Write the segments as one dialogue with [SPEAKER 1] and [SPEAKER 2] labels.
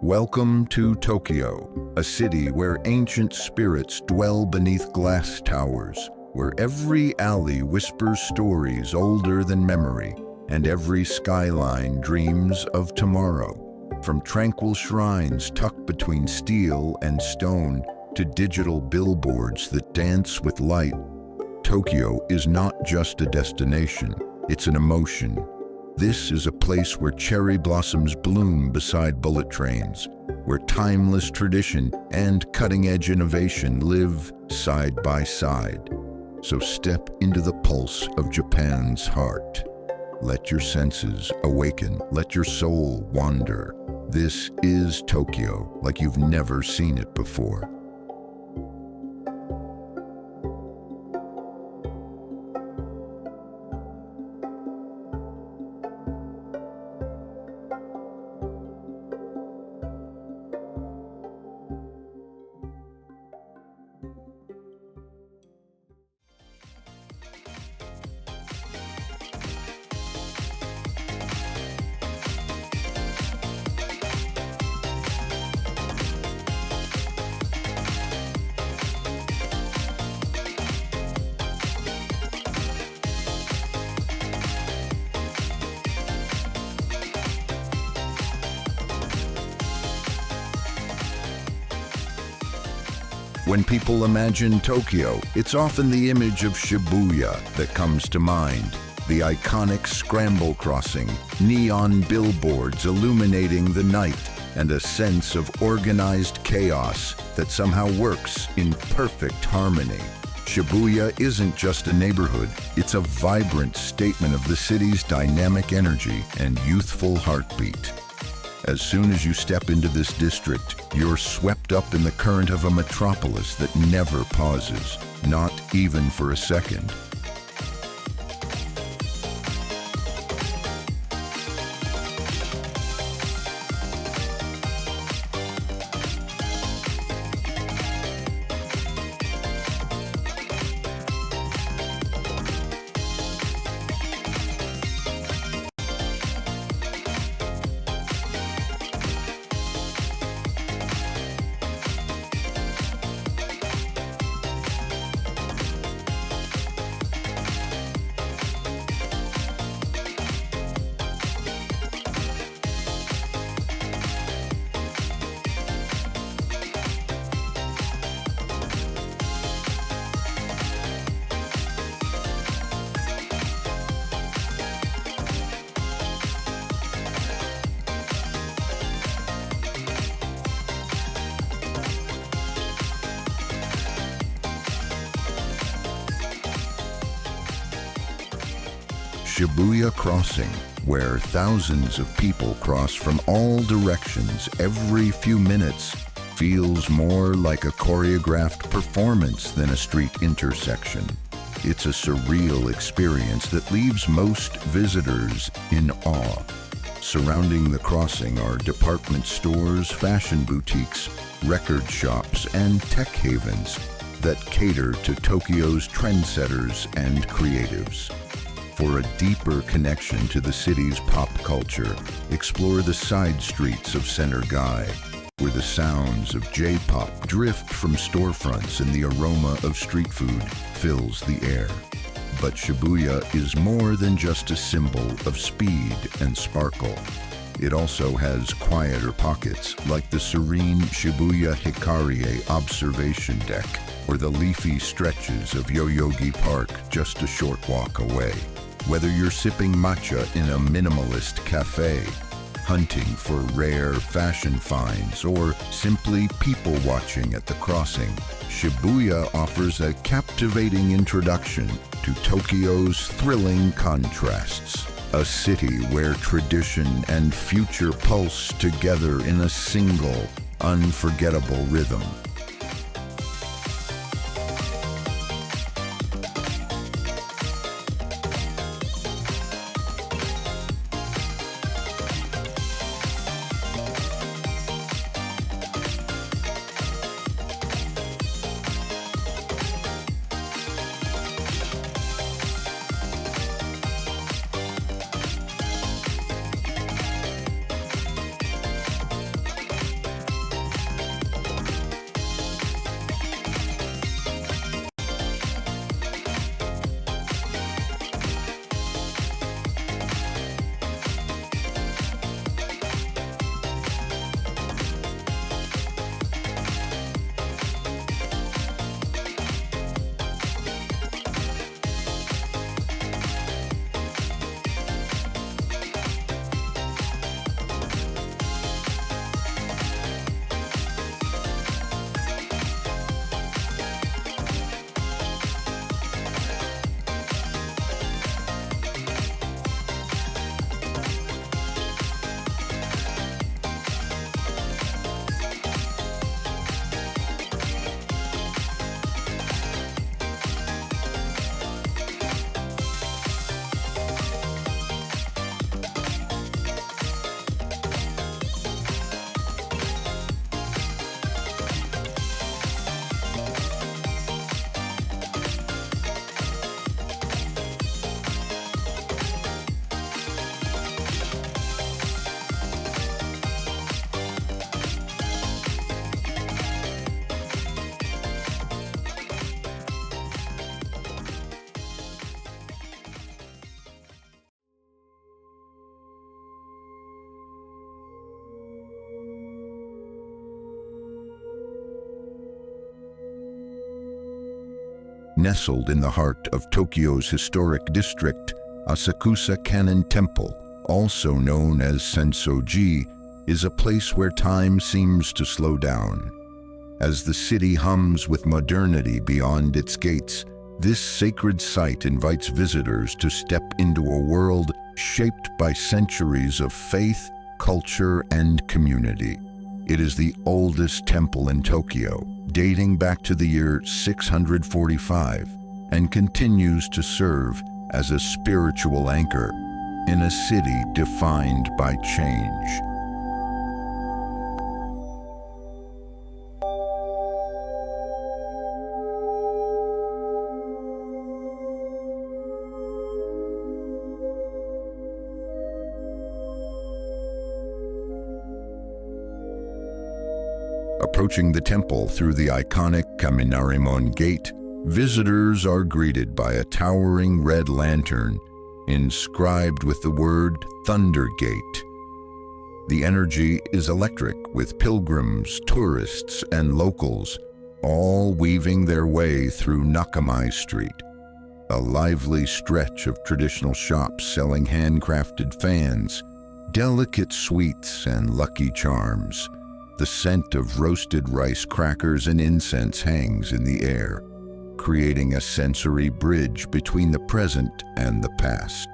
[SPEAKER 1] Welcome to Tokyo, a city where ancient spirits dwell beneath glass towers, where every alley whispers stories older than memory, and every skyline dreams of tomorrow. From tranquil shrines tucked between steel and stone to digital billboards that dance with light, Tokyo is not just a destination, it's an emotion. This is a place where cherry blossoms bloom beside bullet trains, where timeless tradition and cutting-edge innovation live side by side. So step into the pulse of Japan's heart. Let your senses awaken, let your soul wander. This is Tokyo like you've never seen it before. When people imagine Tokyo, it's often the image of Shibuya that comes to mind. The iconic scramble crossing, neon billboards illuminating the night, and a sense of organized chaos that somehow works in perfect harmony. Shibuya isn't just a neighborhood, it's a vibrant statement of the city's dynamic energy and youthful heartbeat. As soon as you step into this district, you're swept up in the current of a metropolis that never pauses, not even for a second. Shibuya Crossing, where thousands of people cross from all directions every few minutes, feels more like a choreographed performance than a street intersection. It's a surreal experience that leaves most visitors in awe. Surrounding the crossing are department stores, fashion boutiques, record shops, and tech havens that cater to Tokyo's trendsetters and creatives. For a deeper connection to the city's pop culture, explore the side streets of Center Gai, where the sounds of J-pop drift from storefronts and the aroma of street food fills the air. But Shibuya is more than just a symbol of speed and sparkle. It also has quieter pockets like the serene Shibuya Hikarie observation deck or the leafy stretches of Yoyogi Park just a short walk away. Whether you're sipping matcha in a minimalist cafe, hunting for rare fashion finds, or simply people watching at the crossing, Shibuya offers a captivating introduction to Tokyo's thrilling contrasts. A city where tradition and future pulse together in a single, unforgettable rhythm. Nestled in the heart of Tokyo's historic district, Asakusa Kannon Temple, also known as Sensoji, is a place where time seems to slow down. As the city hums with modernity beyond its gates, this sacred site invites visitors to step into a world shaped by centuries of faith, culture, and community. It is the oldest temple in Tokyo, dating back to the year 645, and continues to serve as a spiritual anchor in a city defined by change. Approaching the temple through the iconic Kaminarimon Gate, visitors are greeted by a towering red lantern inscribed with the word Thunder Gate. The energy is electric, with pilgrims, tourists, and locals all weaving their way through Nakamai Street, a lively stretch of traditional shops selling handcrafted fans, delicate sweets, and lucky charms. The scent of roasted rice crackers and incense hangs in the air, creating a sensory bridge between the present and the past.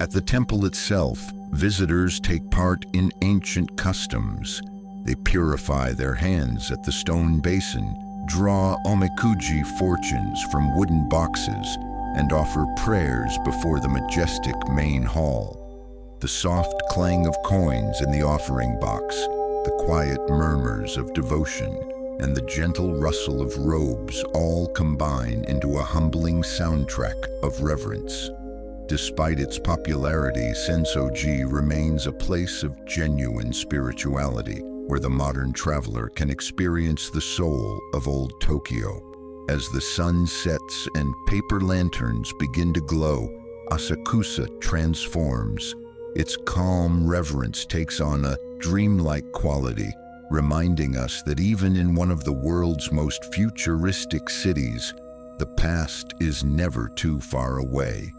[SPEAKER 1] At the temple itself, visitors take part in ancient customs. They purify their hands at the stone basin, draw omikuji fortunes from wooden boxes, and offer prayers before the majestic main hall. The soft clang of coins in the offering box, the quiet murmurs of devotion, and the gentle rustle of robes all combine into a humbling soundtrack of reverence. Despite its popularity, Sensoji remains a place of genuine spirituality, where the modern traveler can experience the soul of old Tokyo. As the sun sets and paper lanterns begin to glow, Asakusa transforms. Its calm reverence takes on a dreamlike quality, reminding us that even in one of the world's most futuristic cities, the past is never too far away.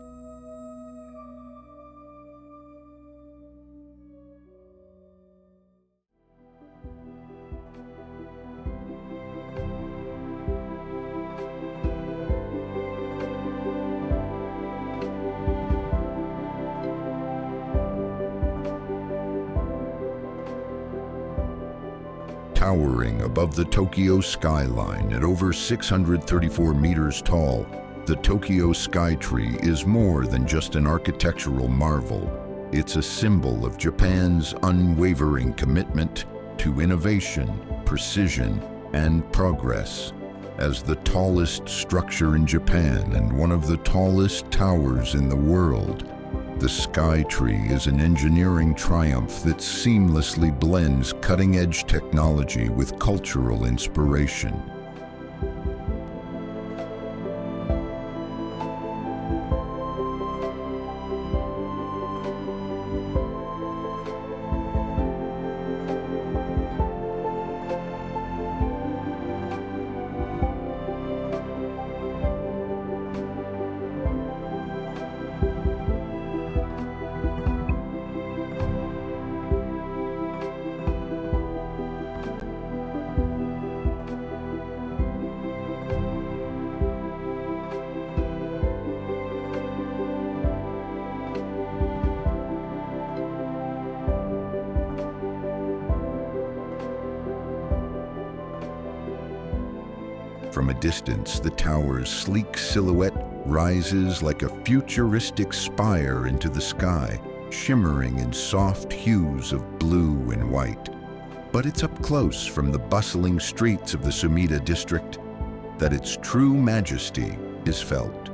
[SPEAKER 1] Towering above the Tokyo skyline at over 634 meters tall, the Tokyo Skytree is more than just an architectural marvel. It's a symbol of Japan's unwavering commitment to innovation, precision, and progress. As the tallest structure in Japan and one of the tallest towers in the world, the Skytree is an engineering triumph that seamlessly blends cutting-edge technology with cultural inspiration. From a distance, the tower's sleek silhouette rises like a futuristic spire into the sky, shimmering in soft hues of blue and white. But it's up close from the bustling streets of the Sumida district that its true majesty is felt.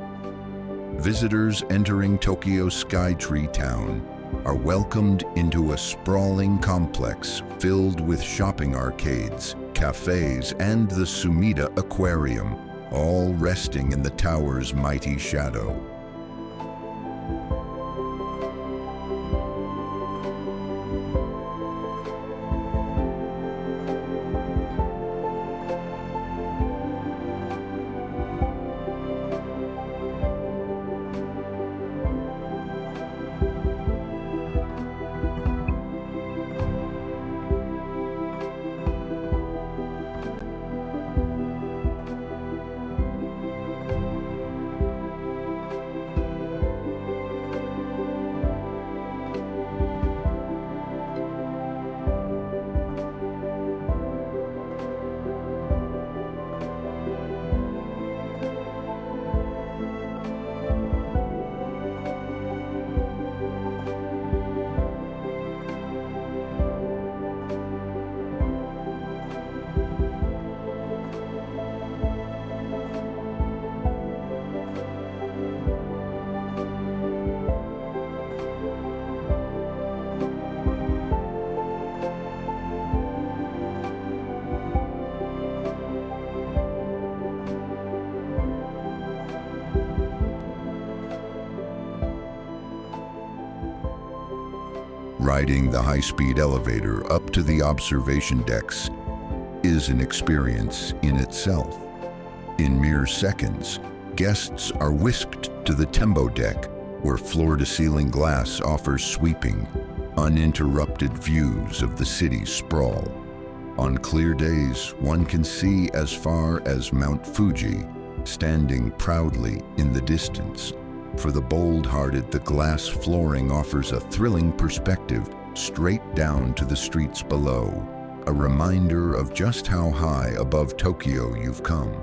[SPEAKER 1] Visitors entering Tokyo Skytree town are welcomed into a sprawling complex filled with shopping arcades, cafes, and the Sumida Aquarium, all resting in the tower's mighty shadow. Riding the high-speed elevator up to the observation decks is an experience in itself. In mere seconds, guests are whisked to the Tembo deck, where floor-to-ceiling glass offers sweeping, uninterrupted views of the city's sprawl. On clear days, one can see as far as Mount Fuji, standing proudly in the distance. For the bold-hearted, the glass flooring offers a thrilling perspective straight down to the streets below, a reminder of just how high above Tokyo you've come.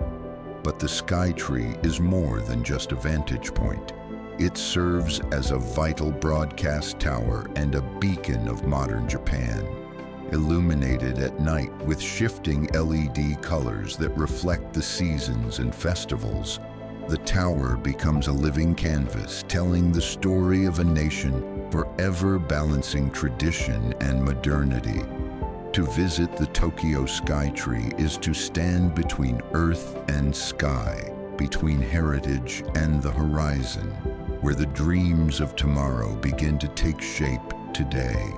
[SPEAKER 1] But the Skytree is more than just a vantage point. It serves as a vital broadcast tower and a beacon of modern Japan. Illuminated at night with shifting LED colors that reflect the seasons and festivals, the tower becomes a living canvas telling the story of a nation forever balancing tradition and modernity. To visit the Tokyo Skytree is to stand between earth and sky, between heritage and the horizon, where the dreams of tomorrow begin to take shape today.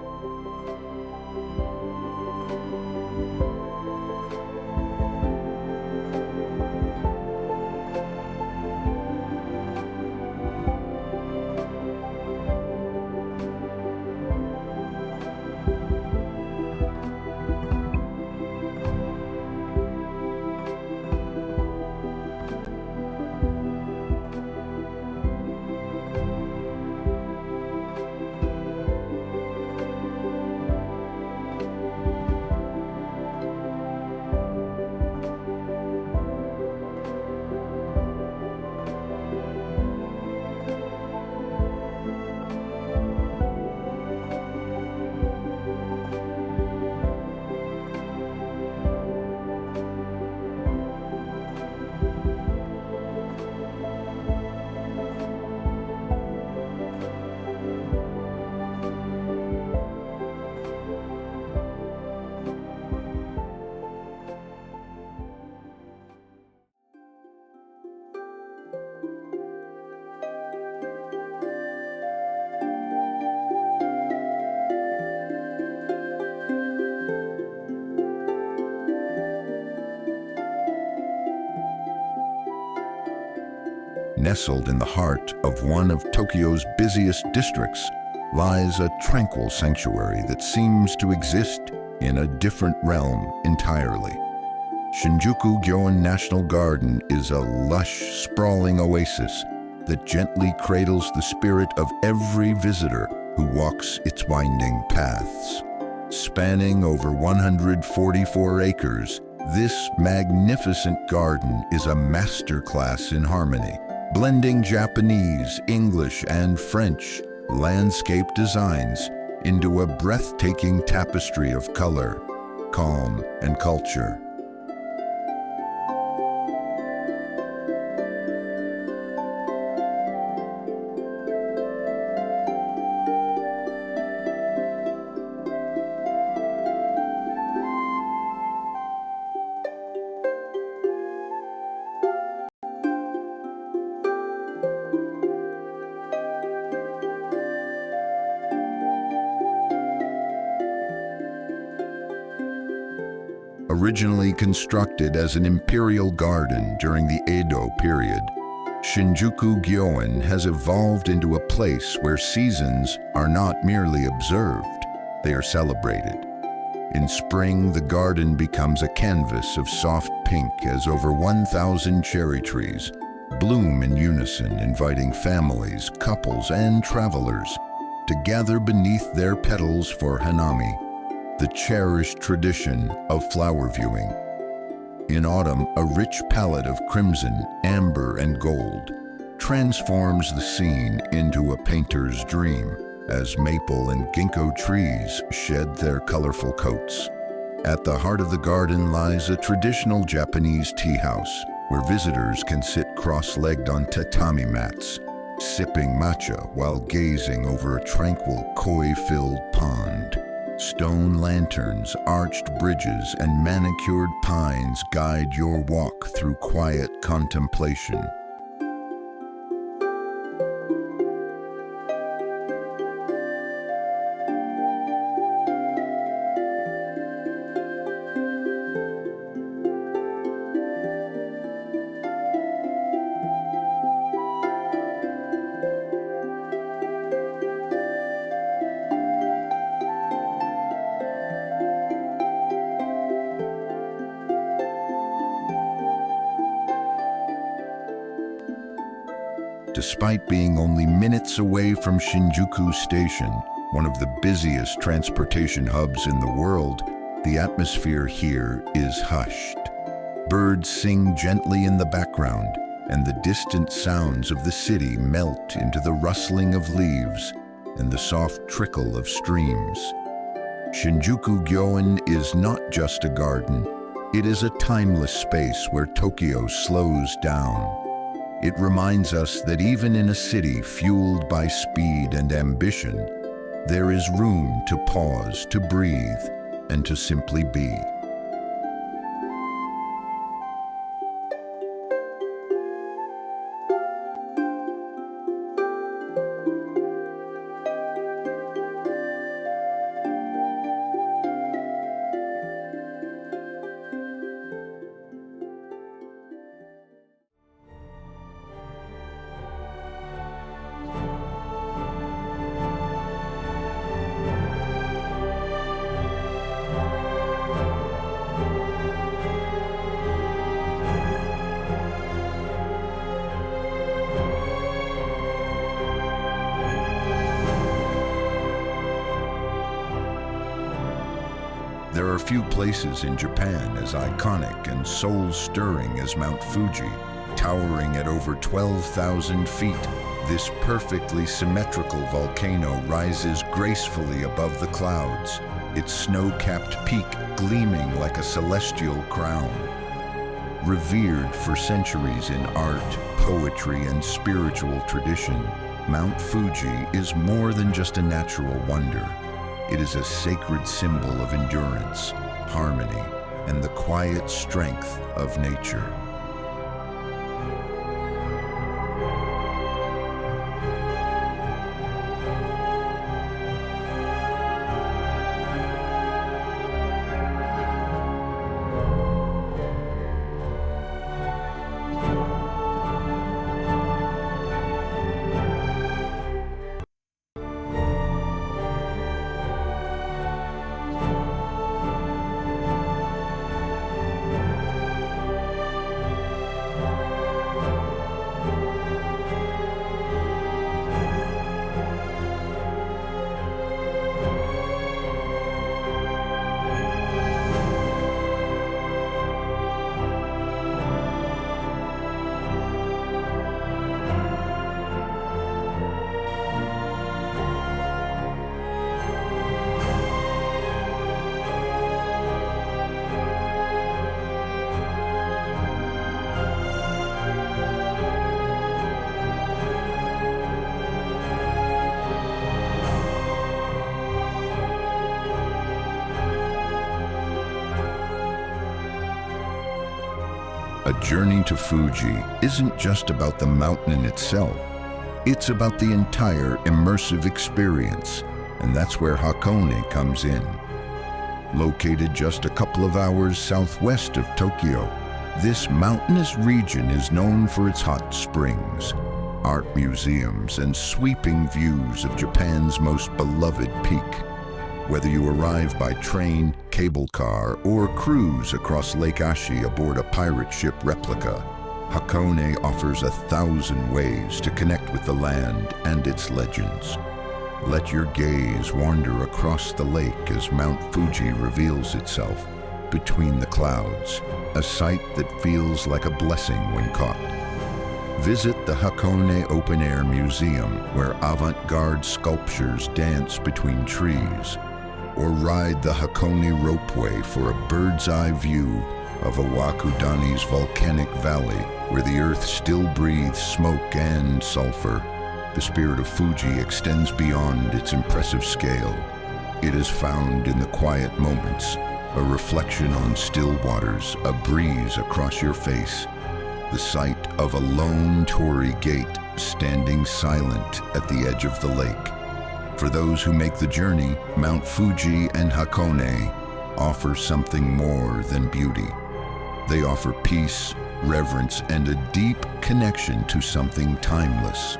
[SPEAKER 1] Nestled in the heart of one of Tokyo's busiest districts lies a tranquil sanctuary that seems to exist in a different realm entirely. Shinjuku Gyoen National Garden is a lush, sprawling oasis that gently cradles the spirit of every visitor who walks its winding paths. Spanning over 144 acres, this magnificent garden is a masterclass in harmony, blending Japanese, English, and French landscape designs into a breathtaking tapestry of color, calm, and culture. Originally constructed as an imperial garden during the Edo period, Shinjuku Gyoen has evolved into a place where seasons are not merely observed, they are celebrated. In spring, the garden becomes a canvas of soft pink as over 1,000 cherry trees bloom in unison, inviting families, couples, and travelers to gather beneath their petals for hanami, the cherished tradition of flower viewing. In autumn, a rich palette of crimson, amber, and gold transforms the scene into a painter's dream as maple and ginkgo trees shed their colorful coats. At the heart of the garden lies a traditional Japanese tea house where visitors can sit cross-legged on tatami mats, sipping matcha while gazing over a tranquil koi-filled pond. Stone lanterns, arched bridges, and manicured pines guide your walk through quiet contemplation. Despite being only minutes away from Shinjuku Station, one of the busiest transportation hubs in the world, the atmosphere here is hushed. Birds sing gently in the background, and the distant sounds of the city melt into the rustling of leaves and the soft trickle of streams. Shinjuku Gyoen is not just a garden, it is a timeless space where Tokyo slows down. It reminds us that even in a city fueled by speed and ambition, there is room to pause, to breathe, and to simply be. There are few places in Japan as iconic and soul-stirring as Mount Fuji, towering at over 12,000 feet. This perfectly symmetrical volcano rises gracefully above the clouds, its snow-capped peak gleaming like a celestial crown. Revered for centuries in art, poetry, and spiritual tradition, Mount Fuji is more than just a natural wonder. It is a sacred symbol of endurance, harmony, and the quiet strength of nature. A journey to Fuji isn't just about the mountain itself. It's about the entire immersive experience, and that's where Hakone comes in. Located just a couple of hours southwest of Tokyo, this mountainous region is known for its hot springs, art museums, and sweeping views of Japan's most beloved peak. Whether you arrive by train, cable car, or cruise across Lake Ashi aboard a pirate ship replica, Hakone offers 1,000 ways to connect with the land and its legends. Let your gaze wander across the lake as Mount Fuji reveals itself between the clouds, a sight that feels like a blessing when caught. Visit the Hakone Open Air Museum, where avant-garde sculptures dance between trees, or ride the Hakone Ropeway for a bird's-eye view of Iwakudani's volcanic valley, where the earth still breathes smoke and sulfur. The spirit of Fuji extends beyond its impressive scale. It is found in the quiet moments, a reflection on still waters, a breeze across your face, the sight of a lone torii gate standing silent at the edge of the lake. For those who make the journey, Mount Fuji and Hakone offer something more than beauty. They offer peace, reverence, and a deep connection to something timeless.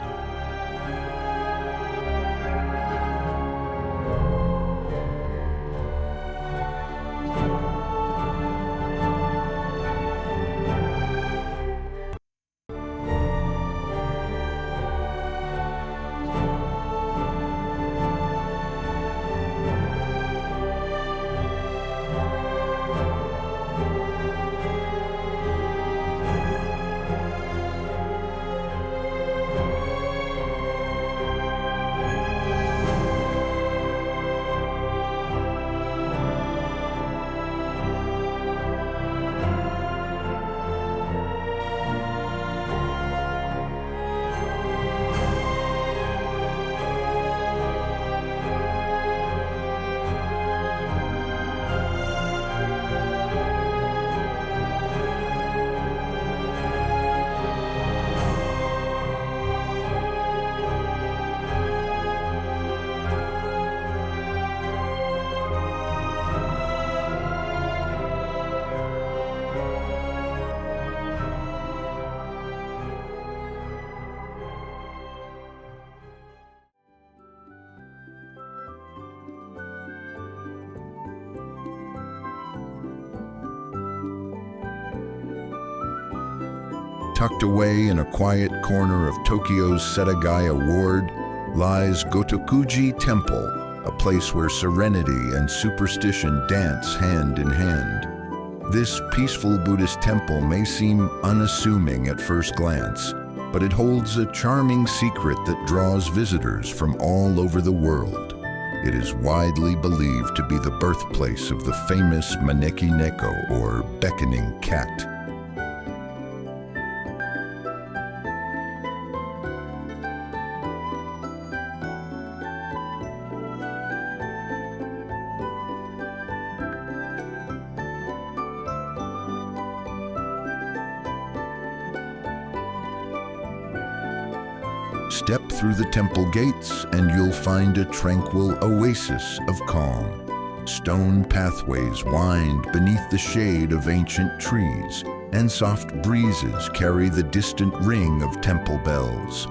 [SPEAKER 1] Tucked away in a quiet corner of Tokyo's Setagaya ward lies Gotokuji Temple, a place where serenity and superstition dance hand in hand. This peaceful Buddhist temple may seem unassuming at first glance, but it holds a charming secret that draws visitors from all over the world. It is widely believed to be the birthplace of the famous Maneki Neko, or beckoning cat. Step through the temple gates and you'll find a tranquil oasis of calm. Stone pathways wind beneath the shade of ancient trees, and soft breezes carry the distant ring of temple bells.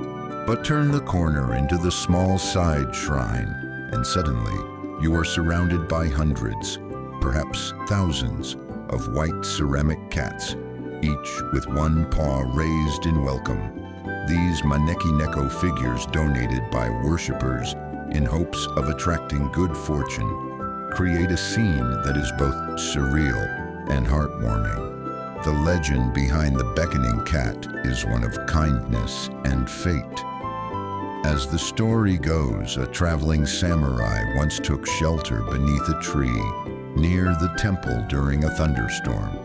[SPEAKER 1] But turn the corner into the small side shrine, and suddenly you are surrounded by hundreds, perhaps thousands, of white ceramic cats, each with one paw raised in welcome. These Maneki Neko figures donated by worshippers in hopes of attracting good fortune create a scene that is both surreal and heartwarming. The legend behind the beckoning cat is one of kindness and fate. As the story goes, a traveling samurai once took shelter beneath a tree near the temple during a thunderstorm.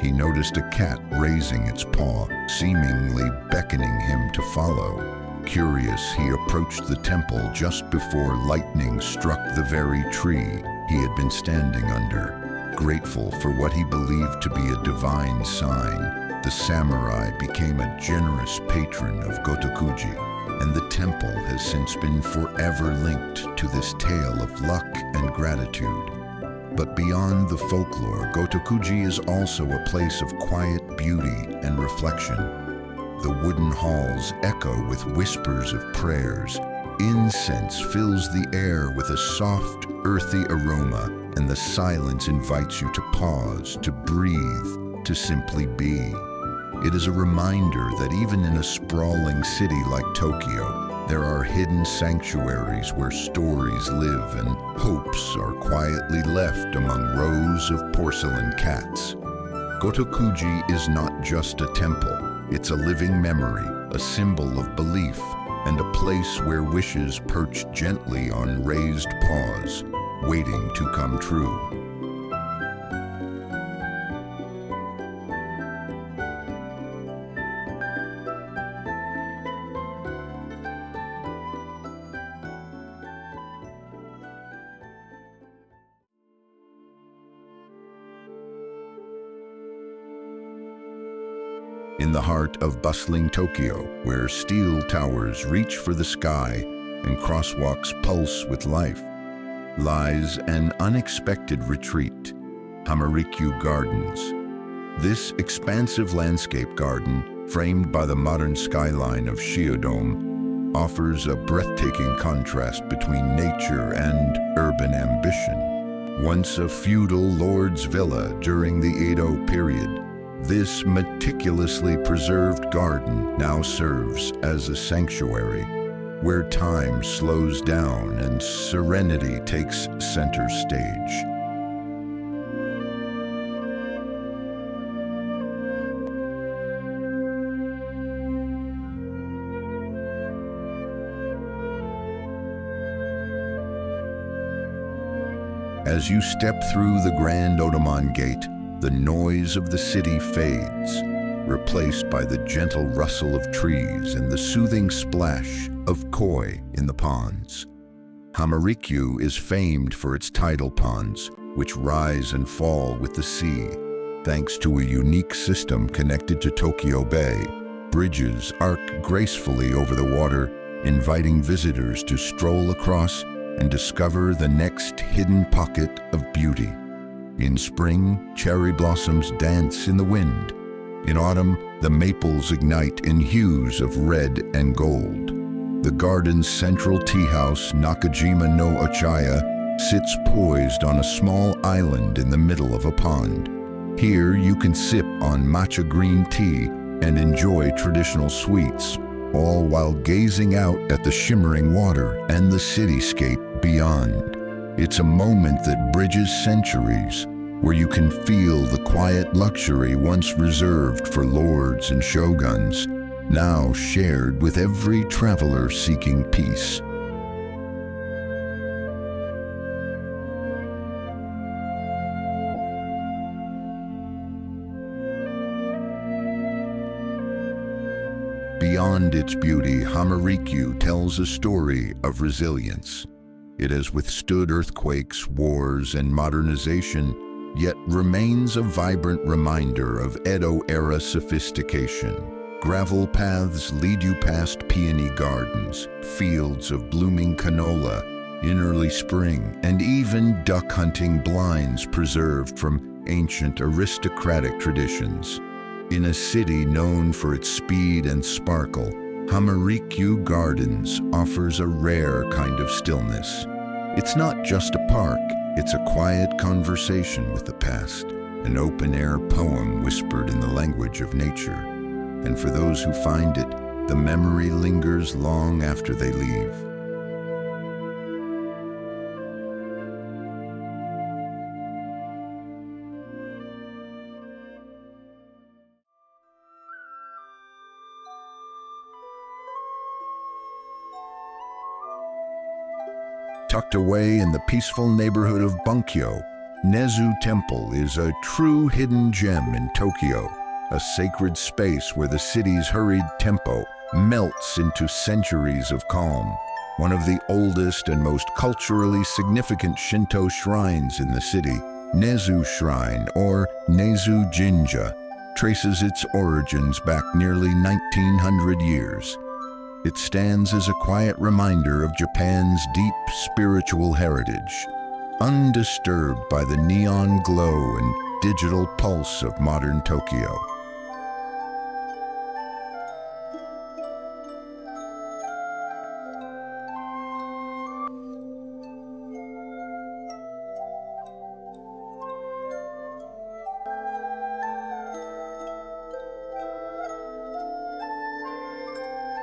[SPEAKER 1] He noticed a cat raising its paw, seemingly beckoning him to follow. Curious, he approached the temple just before lightning struck the very tree he had been standing under. Grateful for what he believed to be a divine sign, the samurai became a generous patron of Gotokuji, and the temple has since been forever linked to this tale of luck and gratitude. But beyond the folklore, Gotokuji is also a place of quiet beauty and reflection. The wooden halls echo with whispers of prayers. Incense fills the air with a soft, earthy aroma, and the silence invites you to pause, to breathe, to simply be. It is a reminder that even in a sprawling city like Tokyo, there are hidden sanctuaries where stories live and hopes are quietly left among rows of porcelain cats. Gotokuji is not just a temple, it's a living memory, a symbol of belief, and a place where wishes perch gently on raised paws, waiting to come true. In the heart of bustling Tokyo, where steel towers reach for the sky and crosswalks pulse with life, lies an unexpected retreat, Hamarikyu Gardens. This expansive landscape garden, framed by the modern skyline of Shiodome, offers a breathtaking contrast between nature and urban ambition. Once a feudal lord's villa during the Edo period, this meticulously preserved garden now serves as a sanctuary, where time slows down and serenity takes center stage. As you step through the Grand Otomon Gate, the noise of the city fades, replaced by the gentle rustle of trees and the soothing splash of koi in the ponds. Hamarikyu is famed for its tidal ponds, which rise and fall with the sea. Thanks to a unique system connected to Tokyo Bay, bridges arc gracefully over the water, inviting visitors to stroll across and discover the next hidden pocket of beauty. In spring, cherry blossoms dance in the wind. In autumn, the maples ignite in hues of red and gold. The garden's central tea house, Nakajima no Ochaya, sits poised on a small island in the middle of a pond. Here you can sip on matcha green tea and enjoy traditional sweets, all while gazing out at the shimmering water and the cityscape beyond. It's a moment that bridges centuries, where you can feel the quiet luxury once reserved for lords and shoguns, now shared with every traveler seeking peace. Beyond its beauty, Hamarikyu tells a story of resilience. It has withstood earthquakes, wars, and modernization, yet remains a vibrant reminder of Edo-era sophistication. Gravel paths lead you past peony gardens, fields of blooming canola in early spring, and even duck hunting blinds preserved from ancient aristocratic traditions. In a city known for its speed and sparkle, Hamarikyu Gardens offers a rare kind of stillness. It's not just a park, it's a quiet conversation with the past, an open-air poem whispered in the language of nature. And for those who find it, the memory lingers long after they leave. Tucked away in the peaceful neighborhood of Bunkyo, Nezu Temple is a true hidden gem in Tokyo, a sacred space where the city's hurried tempo melts into centuries of calm. One of the oldest and most culturally significant Shinto shrines in the city, Nezu Shrine, or Nezu Jinja, traces its origins back nearly 1900 years. It stands as a quiet reminder of Japan's deep spiritual heritage, undisturbed by the neon glow and digital pulse of modern Tokyo.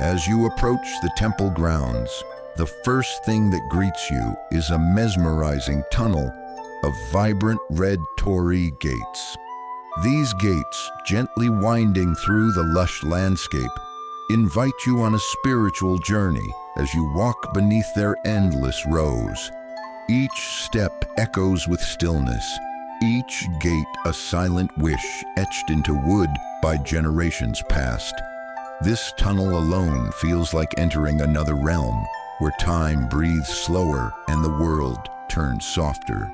[SPEAKER 1] As you approach the temple grounds, the first thing that greets you is a mesmerizing tunnel of vibrant red torii gates. These gates, gently winding through the lush landscape, invite you on a spiritual journey as you walk beneath their endless rows. Each step echoes with stillness, each gate a silent wish etched into wood by generations past. This tunnel alone feels like entering another realm, where time breathes slower and the world turns softer.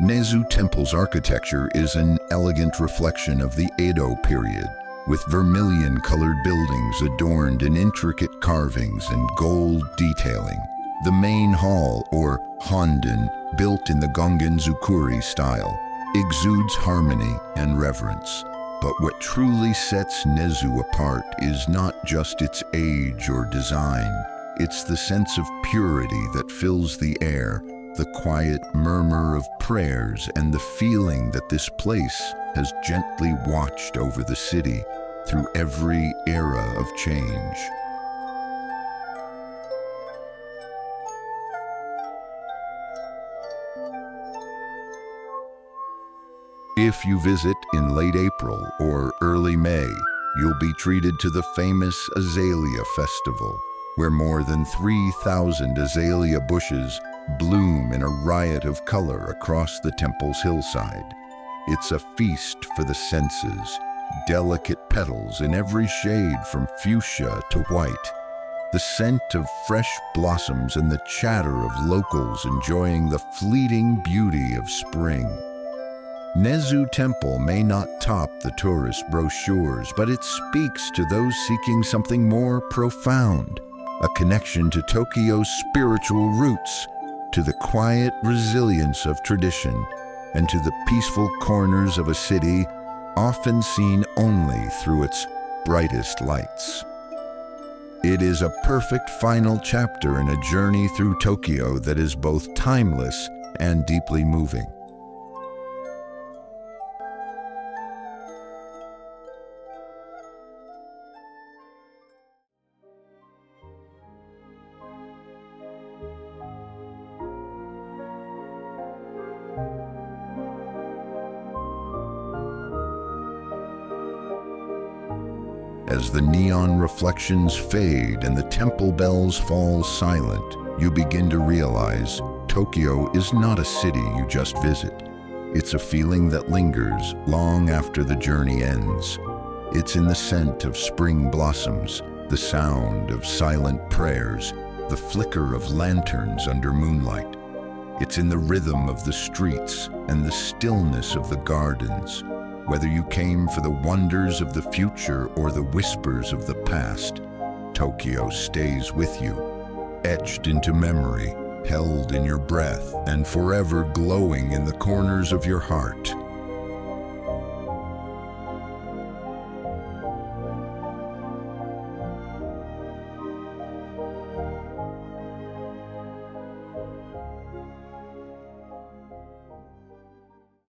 [SPEAKER 1] Nezu Temple's architecture is an elegant reflection of the Edo period, with vermilion-colored buildings adorned in intricate carvings and gold detailing. The main hall, or Honden, built in the Gongen-zukuri style, exudes harmony and reverence. But what truly sets Nezu apart is not just its age or design. It's the sense of purity that fills the air, the quiet murmur of prayers, and the feeling that this place has gently watched over the city through every era of change. If you visit in late April or early May, you'll be treated to the famous Azalea Festival, where more than 3,000 azalea bushes bloom in a riot of color across the temple's hillside. It's a feast for the senses, delicate petals in every shade from fuchsia to white. The scent of fresh blossoms and the chatter of locals enjoying the fleeting beauty of spring. Nezu Temple may not top the tourist brochures, but it speaks to those seeking something more profound, a connection to Tokyo's spiritual roots, to the quiet resilience of tradition, and to the peaceful corners of a city often seen only through its brightest lights. It is a perfect final chapter in a journey through Tokyo that is both timeless and deeply moving. As the neon reflections fade and the temple bells fall silent, you begin to realize Tokyo is not a city you just visit. It's a feeling that lingers long after the journey ends. It's in the scent of spring blossoms, the sound of silent prayers, the flicker of lanterns under moonlight. It's in the rhythm of the streets and the stillness of the gardens. Whether you came for the wonders of the future or the whispers of the past, Tokyo stays with you, etched into memory, held in your breath, and forever glowing in the corners of your heart.